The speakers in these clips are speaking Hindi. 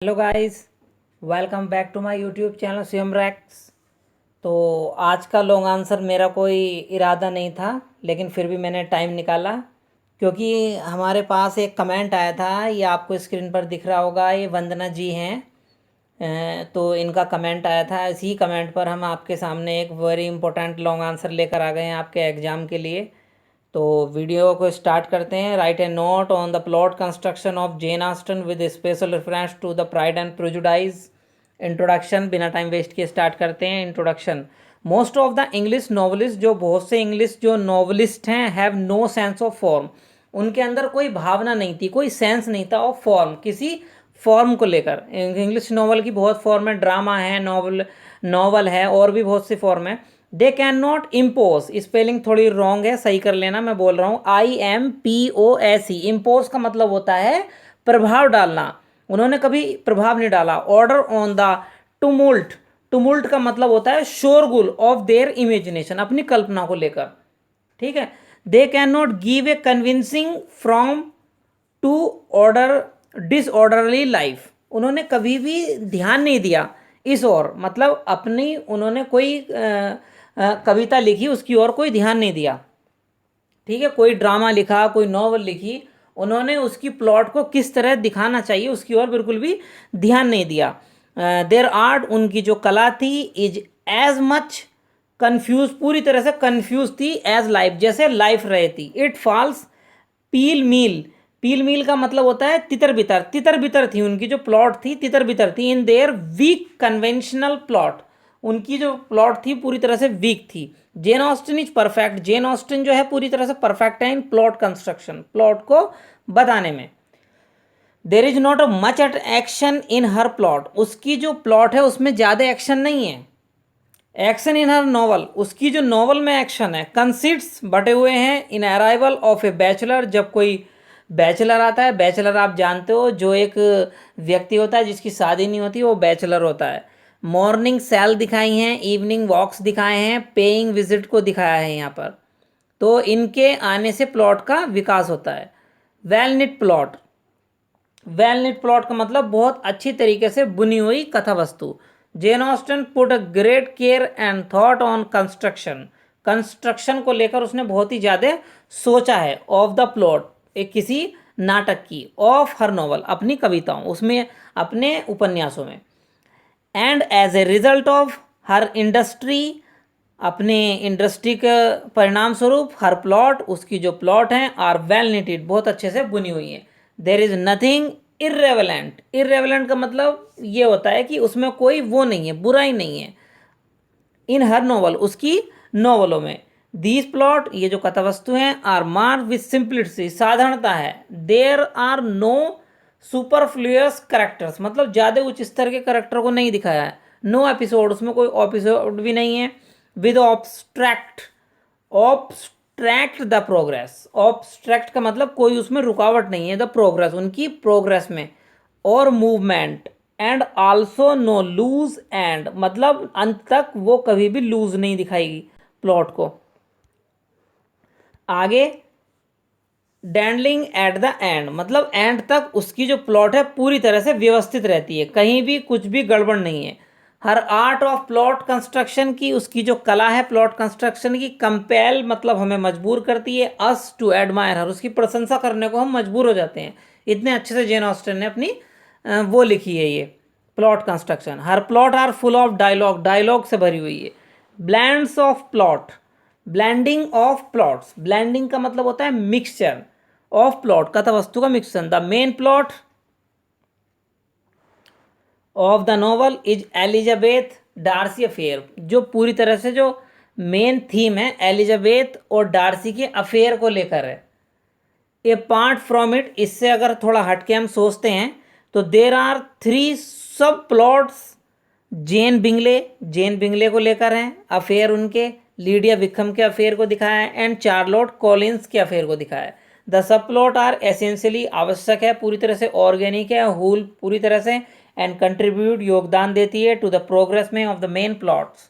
Hello guys, welcome back to my YouTube channel Shivam रैक्स। तो आज का लॉन्ग आंसर मेरा कोई इरादा नहीं था, लेकिन फिर भी मैंने टाइम निकाला क्योंकि हमारे पास एक कमेंट आया था। ये आपको स्क्रीन पर दिख रहा होगा, ये वंदना जी हैं। तो इनका कमेंट आया था। इसी कमेंट पर हम आपके सामने एक वेरी इंपॉर्टेंट लॉन्ग आंसर लेकर आ गए हैं आपके एग्ज़ाम के लिए। तो वीडियो को स्टार्ट करते हैं। Write a note on the plot construction of Jane Austen with special reference to the Pride and Prejudice. Introduction, बिना टाइम वेस्ट किए स्टार्ट करते हैं। Introduction. Most of the English novelist, जो बहुत से इंग्लिश जो नॉवलिस्ट हैं, have no sense of form. उनके अंदर कोई भावना नहीं थी, कोई सेंस नहीं था ऑफ फॉर्म, किसी फॉर्म को लेकर। इंग्लिश नॉवल की बहुत फॉर्म है, ड्रामा है, नॉवल है, और भी बहुत सी फॉर्म है। They can not impose, spelling थोड़ी रॉन्ग है, सही कर लेना। मैं बोल रहा हूँ IMPOSE। इम्पोज का मतलब होता है प्रभाव डालना। उन्होंने कभी प्रभाव नहीं डाला। Order on the tumult. Tumult का मतलब होता है शोरगुल ऑफ देयर इमेजिनेशन, अपनी कल्पना को लेकर। ठीक है। They can not give a convincing from to order disorderly life. उन्होंने कभी भी ध्यान नहीं दिया इस ओर, मतलब अपनी उन्होंने कोई कविता लिखी, उसकी ओर कोई ध्यान नहीं दिया। ठीक है। कोई ड्रामा लिखा, कोई नॉवल लिखी, उन्होंने उसकी प्लॉट को किस तरह दिखाना चाहिए उसकी ओर बिल्कुल भी ध्यान नहीं दिया। देयर आर्ट, उनकी जो कला थी, इज एज मच कंफ्यूज, पूरी तरह से कंफ्यूज थी, एज लाइफ, जैसे लाइफ रहती। इट फॉल्स पील मील। पील मील का मतलब होता है तितर बितर। तितर बितर थी उनकी जो प्लॉट थी, तितर बितर थी। In their week conventional plot, उनकी जो प्लॉट थी पूरी तरह से वीक थी। Jane Austen is perfect. Jane Austen जो है पूरी तरह से परफेक्ट है इन प्लॉट कंस्ट्रक्शन, प्लॉट को बताने में। There is not a much at action in her plot. उसकी जो प्लॉट है उसमें ज़्यादा एक्शन नहीं है। एक्शन इन हर नॉवल, उसकी जो नॉवल में एक्शन है। कंसीट्स बटे हुए हैं इन अराइवल ऑफ ए बैचलर, जब कोई बैचलर आता है। बैचलर आप जानते हो, जो एक व्यक्ति होता है जिसकी शादी नहीं होती, वो बैचलर होता है। मॉर्निंग सेल दिखाई हैं, इवनिंग वॉक्स दिखाए हैं, पेइंग विजिट को दिखाया है यहाँ पर। तो इनके आने से प्लॉट का विकास होता है। Well knit plot. Well knit plot का मतलब बहुत अच्छी तरीके से बुनी हुई कथा वस्तु। Jane Austen put a great care and thought on construction. Construction को लेकर उसने बहुत ही ज़्यादा सोचा है। ऑफ द प्लॉट, एक किसी नाटक की। ऑफ हर नॉवल, अपनी कविताओं, उसमें अपने उपन्यासों में। And as a result of her industry, अपने इंडस्ट्री के परिणाम स्वरूप, हर प्लॉट, उसकी जो प्लॉट हैं, आर वेल निटेड, बहुत अच्छे से बुनी हुई है। There is nothing इरेवेलेंट। इरेवेलेंट का मतलब ये होता है कि उसमें कोई वो नहीं है, बुराई नहीं है। इन हर नॉवल, उसकी नॉवलों में। दीज प्लॉट, ये जो कथा वस्तु हैं, आर मार्क विथ सिंप्लिसिटी, साधारणता है। There are no superfluous characters, मतलब ज़्यादा उच्च स्तर के करेक्टर को नहीं दिखाया है। नो एपिसोड, उसमें कोई एपिसोड भी नहीं है। With obstruct, obstruct the progress. Obstruct का मतलब कोई उसमें रुकावट नहीं है, द प्रोग्रेस, उनकी प्रोग्रेस में। और movement. And also no loose end, मतलब अंत तक वो कभी भी लूज नहीं दिखाएगी प्लॉट को। आगे डैंडलिंग एट द एंड, मतलब एंड तक उसकी जो प्लॉट है पूरी तरह से व्यवस्थित रहती है, कहीं भी कुछ भी गड़बड़ नहीं है। हर आर्ट ऑफ प्लॉट कंस्ट्रक्शन की, उसकी जो कला है प्लॉट कंस्ट्रक्शन की, कंपेल मतलब हमें मजबूर करती है। अस टू एडमायर हर, उसकी प्रशंसा करने को हम मजबूर हो जाते हैं। इतने अच्छे से जेन ऑस्टन ने अपनी वो लिखी है ये plot construction. Her plot are full of dialogue, dialogue से भरी हुई है। Blends of plot, blending of plots. Blending का मतलब होता है मिक्सचर ऑफ प्लॉट, कथा वस्तु का mixture. The main plot of the novel is Elizabeth Darcy affair, जो पूरी तरह से जो मेन थीम है एलिजाबेथ और डार्सी के अफेयर को लेकर है। ए पार्ट फ्रॉम इट, इससे अगर थोड़ा हटके हम सोचते हैं तो देर आर 3 सब प्लॉट्स। जेन बिंगले, जेन बिंगले को लेकर हैं अफेयर उनके। लीडिया विक्रम के अफेयर को दिखाया है, एंड चार्लोट कॉलिंस के अफेयर को दिखाया है। The sub plot are essentially, आवश्यक है, पूरी तरह से ऑर्गेनिक है, होल पूरी तरह से, एंड कंट्रीब्यूट, योगदान देती है, टू द प्रोग्रेस में of the main plots,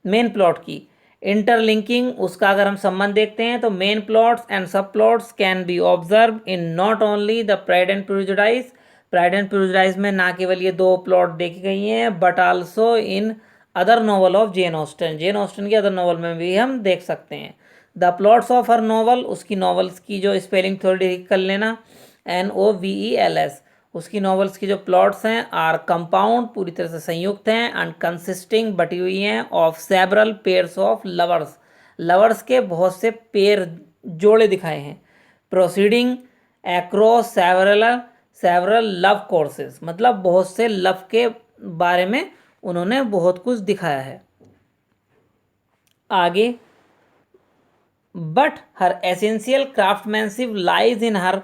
main plot की। इंटरलिंकिंग, उसका अगर हम संबंध देखते हैं तो मेन प्लॉट्स एंड सब plots can be observe in not only the Pride and prejudice pride and prejudice में ना केवल ये 2 प्लॉट देखी गई हैं but also in other novel of Jane Austin, Jane Austen की अदर नॉवल में भी हम देख सकते हैं। The plots of her novel, उसकी नॉवल्स की जो स्पेलिंग थोड़ी कर लेना, NOVELS, उसकी नॉवेल्स की जो प्लॉट्स हैं आर कंपाउंड, पूरी तरह से संयुक्त हैं, एंड कंसिस्टिंग, बटी हुई हैं, of several pairs of lovers, lovers के बहुत से पेयर जोड़े दिखाए हैं, proceeding across several love courses, मतलब बहुत से लव के बारे में उन्होंने बहुत कुछ दिखाया है। आगे, but her essential craftsmanship lies in her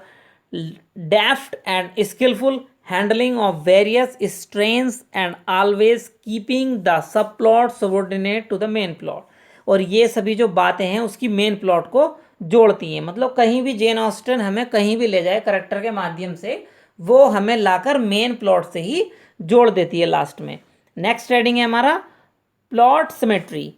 deft and skilful handling of various strains and always keeping the subplot subordinate to the main plot, और ये सभी जो बातें हैं उसकी मेन प्लॉट को जोड़ती हैं, मतलब कहीं भी जेन ऑस्टन हमें कहीं भी ले जाए करेक्टर के माध्यम से वो हमें लाकर मेन प्लॉट से ही जोड़ देती है लास्ट में। नेक्स्ट हेडिंग है हमारा plot symmetry.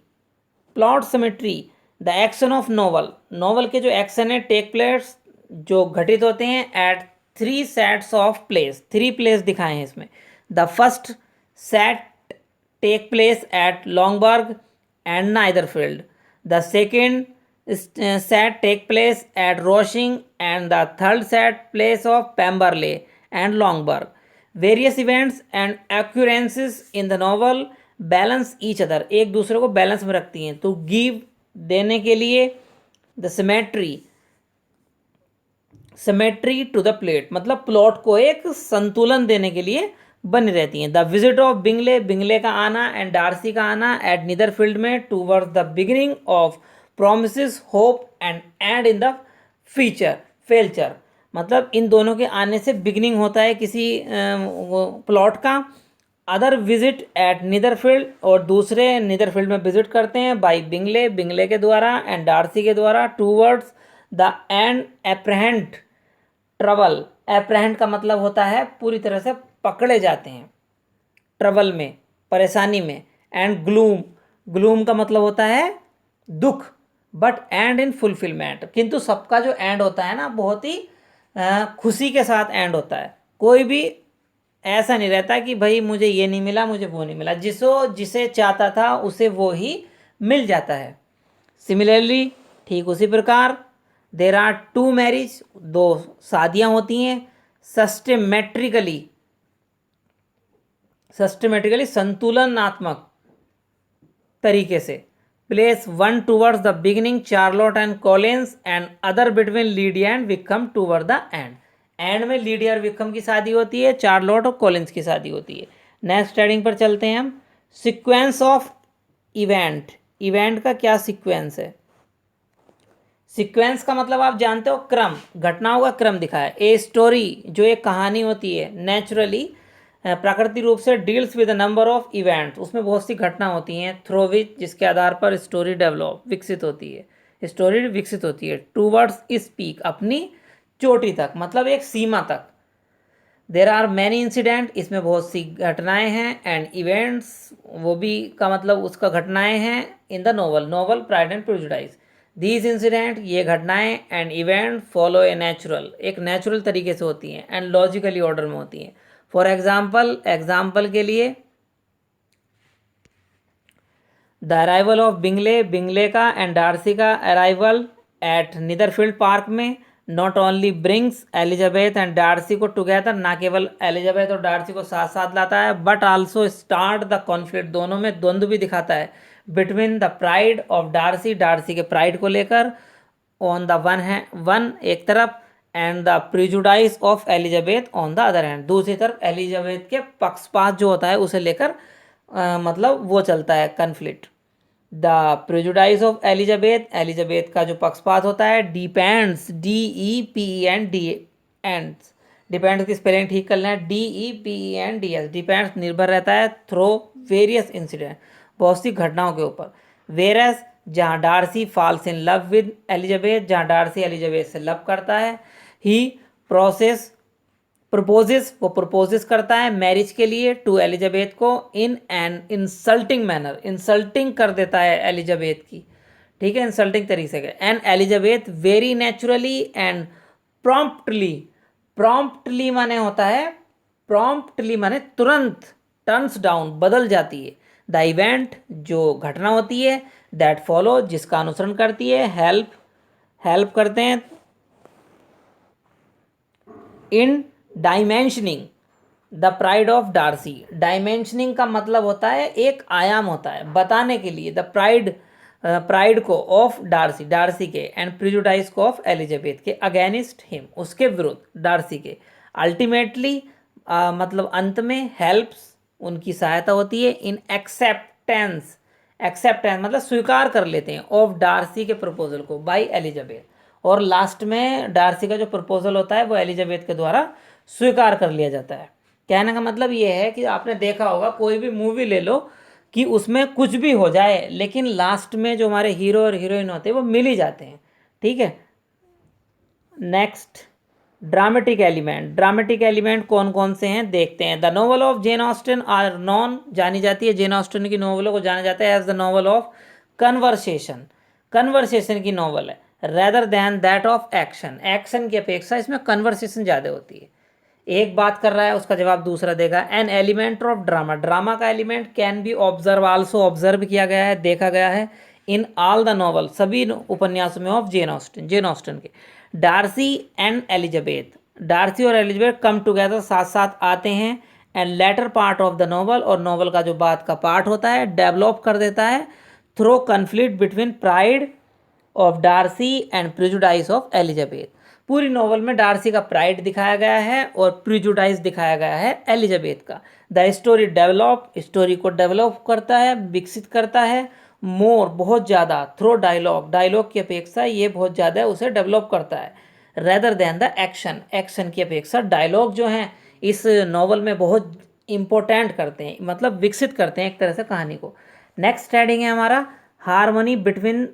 Plot symmetry, the action of novel, novel के जो एक्शन है टेक प्लेस जो घटित होते हैं at 3 sets of place, 3 place दिखाए हैं इसमें। The first set take place at Longbourn and Netherfield, the second set take place at Roshing, and the third set place of Pemberley and Longburg. Various events and occurrences in the novel balance each other, एक दूसरे को बैलेंस में रखती हैं। तो गिव देने के लिए, the symmetry to the plate, मतलब प्लॉट को एक संतुलन देने के लिए बनी रहती हैं। The visit of Bingley, Bingley का आना एंड डार्सी का आना एट नीदरफील्ड में towards the beginning of promises hope and and in the failure, मतलब इन दोनों के आने से बिगिनिंग होता है किसी प्लॉट का। अदर विजिट एट नीदरफील्ड, और दूसरे नीदरफील्ड में विजिट करते हैं बाई बिंगले, बिंगले के द्वारा, एंड डार्सी के द्वारा, टूवर्ड्स द एंड एप्रहेंट ट्रबल, एप्रहेंट का मतलब होता है पूरी तरह से पकड़े जाते हैं, ट्रबल में, परेशानी में, एंड ग्लूम, ग्लूम का मतलब होता है दुख, बट एंड इन फुलफिलमेंट, किंतु सबका जो एंड होता है ना बहुत ही खुशी के साथ एंड होता है, कोई भी ऐसा नहीं रहता कि भाई मुझे ये नहीं मिला मुझे वो नहीं मिला, जिसे चाहता था उसे वो ही मिल जाता है। सिमिलरली, ठीक उसी प्रकार, देर आर 2 मैरिज, 2 शादियां होती हैं, सिस्टमेटिकली संतुलनात्मक तरीके से, place 1 towards the beginning Charlotte and Collins and other between Lydia and Vikram toward the end, and में लीडिया और विक्रम की शादी होती है, चार्लोट और कॉलिंस की शादी होती है। नेक्स्ट हेडिंग पर चलते हैं हम, सीक्वेंस ऑफ इवेंट, इवेंट का क्या सीक्वेंस है। सीक्वेंस का मतलब आप जानते हो क्रम, घटनाओं का क्रम दिखाया है। ए स्टोरी, जो एक कहानी होती है, नेचुरली प्राकृतिक रूप से deals with a number of events, उसमें बहुत सी घटना होती हैं, थ्रो विच, जिसके आधार पर स्टोरी डेवलप विकसित होती है, स्टोरी विकसित होती है। टूवर्ड्स इस पीक, अपनी चोटी तक, मतलब एक सीमा तक। देर आर मैनी इंसिडेंट, इसमें बहुत सी घटनाएं हैं, एंड इवेंट्स, वो भी का मतलब उसका घटनाएं हैं, in the novel pride and prejudice, these incident, ये घटनाएं, and event follow a natural, एक नेचुरल तरीके से होती हैं, एंड लॉजिकली ऑर्डर में होती हैं। फॉर एग्जाम्पल के लिए, the arrival of Bingley, Bingley का एंड डार्सी का अराइवल एट नीदरफील्ड पार्क में not only brings Elizabeth and Darcy को टुगेदर, ना केवल एलिजाबेथ और डार्सी को साथ साथ लाता है, but also start the conflict, दोनों में द्वंद्व भी दिखाता है, between the pride of Darcy, Darcy के प्राइड को लेकर, ऑन द वन एक तरफ, and the prejudice of Elizabeth on the other hand, दूसरी तरफ एलिजाबेथ के पक्षपात जो होता है उसे लेकर मतलब वो चलता है conflict. The prejudice of Elizabeth, Elizabeth का जो पक्षपात होता है, डिपेंड्स, DEPENDS, डिपेंड्स की स्पेलिंग ठीक करना है, DEPENDS, डिपेंड्स निर्भर रहता है, थ्रो वेरियस इंसिडेंट, बहुत सी घटनाओं के ऊपर। वेरस, जहाँ Darcy falls in love with Elizabeth, जहाँ डार्सी एलिजाबेथ से लव करता है, ही प्रपोजेस, वो प्रपोजेस करता है मैरिज के लिए टू एलिजाबेथ को, in an insulting manner, insulting कर देता है एलिजाबेथ की, ठीक है, इंसल्टिंग तरीके से, and Elizabeth very naturally and promptly, promptly माने होता है प्रॉम्प्टली माने तुरंत, टर्न्स डाउन बदल जाती है, द इवेंट जो घटना होती है, दैट फॉलो जिसका अनुसरण करती है, हेल्प करते हैं in dimensioning the pride of Darcy. Dimensioning का मतलब होता है एक आयाम होता है बताने के लिए, द प्राइड को ऑफ डार्सी, डार्सी के, एंड प्रिजुडाइज को ऑफ एलिजाबेथ के, अगेंस्ट हिम उसके विरुद्ध डार्सी के, अल्टीमेटली मतलब अंत में, हेल्प्स उनकी सहायता होती है, इन एक्सेप्टेंस, एक्सेप्टेंस मतलब स्वीकार कर लेते हैं, ऑफ डार्सी के प्रपोजल को बाय एलिजाबेथ, और लास्ट में डार्सी का जो प्रपोजल होता है वो एलिजाबेथ के द्वारा स्वीकार कर लिया जाता है। कहने का मतलब ये है कि आपने देखा होगा कोई भी मूवी ले लो कि उसमें कुछ भी हो जाए लेकिन लास्ट में जो हमारे हीरो और हीरोइन होते हैं वो मिल ही जाते हैं, ठीक है। Next, dramatic element. Dramatic element कौन कौन से हैं देखते हैं। The novel of Jane Austen are known, जानी जाती है जेन ऑस्टन की नॉवलों को जाना जाता है as the novel of conversation, conversation की नॉवल है, rather than that of action, action की अपेक्षा इसमें कन्वर्सेशन ज़्यादा होती है, एक बात कर रहा है उसका जवाब दूसरा देगा। An element of drama, drama का element can be observe, also observe किया गया है, देखा गया है, इन ऑल द नॉवल सभी उपन्यासों में of Jane Austin, Jane Austen के। डार्सी एंड एलिजाबेथ, डार्सी और एलिजाबेथ कम टुगेदर साथ साथ आते हैं, and later part of the novel, और नॉवल का जो बाद का पार्ट होता है डेवलप कर देता है through conflict between pride of Darcy and prejudice of Elizabeth. पूरी नॉवल में डार्सी का प्राइड दिखाया गया है और प्रिजुडाइज दिखाया गया है एलिजाबेथ का। द स्टोरी डेवलप, स्टोरी को डेवलप करता है, विकसित करता है, मोर बहुत ज़्यादा, थ्रो डायलॉग, डायलॉग की अपेक्षा ये बहुत ज़्यादा उसे डेवलप करता है, rather then the action, action की अपेक्षा डायलॉग जो हैं इस नॉवल में बहुत इंपॉर्टेंट करते हैं, मतलब विकसित करते हैं एक तरह से कहानी को। नेक्स्ट हेडिंग है हमारा harmony between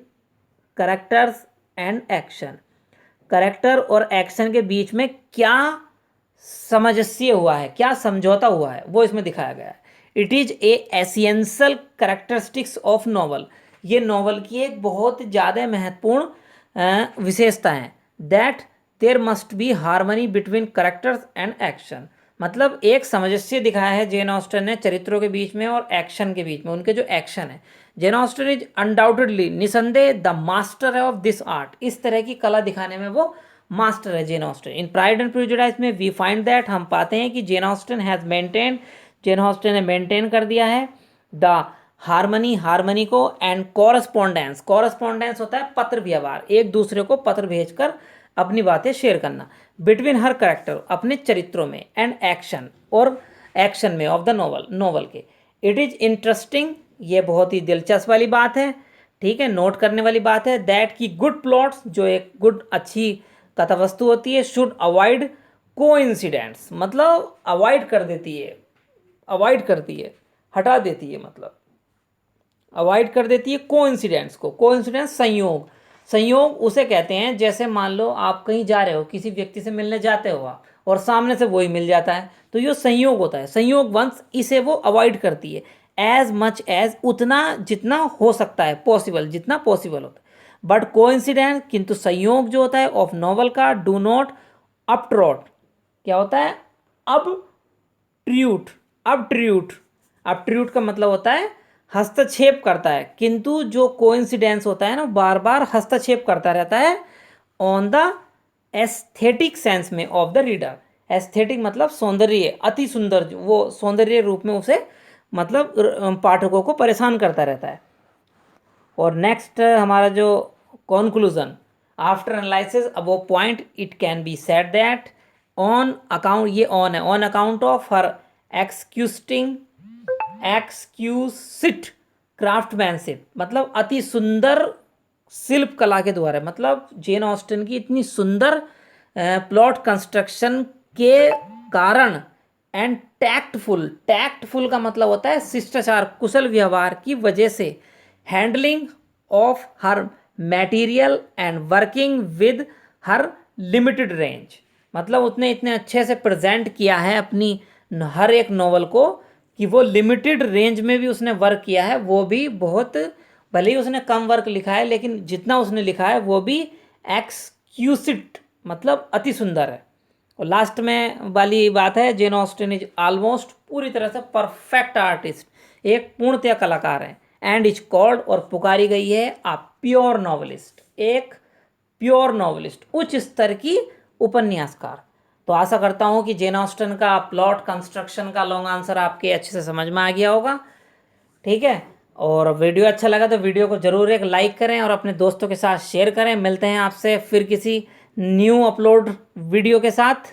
characters and action. Character और एक्शन के बीच में क्या सामंजस्य हुआ है, क्या समझौता हुआ है, वो इसमें दिखाया गया है। It is a essential characteristics of novel, ये नॉवल की एक बहुत ज़्यादा महत्वपूर्ण विशेषता है। That there must be harmony between characters and action, मतलब एक सामंजस्य दिखाया है जेन ऑस्टन ने चरित्रों के बीच में और एक्शन के बीच में, उनके जो एक्शन है। जेन ऑस्टन इज अनडाउटेडली, निसंदेह, the master of this art, इस तरह की कला दिखाने में वो मास्टर है Jane Austen. In pride and prejudice में वी फाइंड दैट, हम पाते हैं कि Jane Austen has maintain, Jane Austen ने मेंटेन कर दिया है द हार्मनी, हार्मनी को, एंड कॉरस्पॉन्डेंस, कॉरस्पॉन्डेंस होता है पत्र व्यवहार, एक दूसरे को पत्र भेजकर अपनी बातें शेयर करना, बिटवीन हर करेक्टर, अपने चरित्रों में, एंड एक्शन, और एक्शन में ऑफ द नॉवल, नॉवल के। इट इज़ इंटरेस्टिंग, ये बहुत ही दिलचस्प वाली बात है, ठीक है, नोट करने वाली बात है, दैट की गुड प्लॉट्स, जो एक गुड अच्छी कथा वस्तु होती है, शुड अवॉइड कोइंसिडेंट्स, मतलब अवॉइड कर देती है, अवॉइड करती है, हटा देती है, मतलब अवॉइड कर देती है कोइंसिडेंट्स को। कोइंसिडेंस संयोग, संयोग उसे कहते हैं जैसे मान लो आप कहीं जा रहे हो, किसी व्यक्ति से मिलने जाते हो आप, और सामने से वही मिल जाता है, तो ये संयोग होता है, संयोग वंश, इसे वो अवॉइड करती है, एज मच एज, उतना जितना हो सकता है, पॉसिबल, जितना पॉसिबल होता है। बट कोइंसिडेंस, किंतु संयोग जो होता है ऑफ नॉवल का, डू नॉट अपट्रूट, क्या होता है, अब ट्रूट, अब ट्रूट, अब ट्रूट का मतलब होता है हस्तक्षेप करता है, किंतु जो कोइंसिडेंस होता है ना बार बार हस्तक्षेप करता रहता है ऑन द एस्थेटिक सेंस में ऑफ द रीडर। एस्थेटिक मतलब सौंदर्य, अति सुंदर, वो सौंदर्य रूप में उसे मतलब पाठकों को परेशान करता रहता है। और नेक्स्ट हमारा जो conclusion, after analysis above point it can be said that on account, ये ऑन है, on account of her exquisite craftsmanship, मतलब अति सुंदर शिल्प कला के द्वारा, मतलब जेन ऑस्टन की इतनी सुंदर प्लॉट कंस्ट्रक्शन के कारण, एंड टैक्टफुल, टैक्टफुल का मतलब होता है शिष्टाचार, कुशल व्यवहार की वजह से, handling of her material and working with her limited range, मतलब उसने इतने अच्छे से प्रेजेंट किया है अपनी हर एक नॉवल को कि वो लिमिटेड रेंज में भी उसने वर्क किया है, वो भी बहुत, भले ही उसने कम वर्क लिखा है लेकिन जितना उसने लिखा है वो भी एक्सक्यूसिट, मतलब अति सुंदर है। और लास्ट में वाली बात है, जेन ऑस्टिन इज ऑलमोस्ट पूरी तरह से परफेक्ट आर्टिस्ट, एक पूर्णतया कलाकार है, एंड इज कॉल्ड और पुकारी गई है आ प्योर नॉवलिस्ट, एक प्योर नॉवलिस्ट, उच्च स्तर की उपन्यासकार। तो आशा करता हूँ कि जेन ऑस्टन का प्लॉट कंस्ट्रक्शन का लॉन्ग आंसर आपके अच्छे से समझ में आ गया होगा। ठीक है, और वीडियो अच्छा लगा तो वीडियो को ज़रूर एक लाइक करें और अपने दोस्तों के साथ शेयर करें। मिलते हैं आपसे फिर किसी न्यू अपलोड वीडियो के साथ।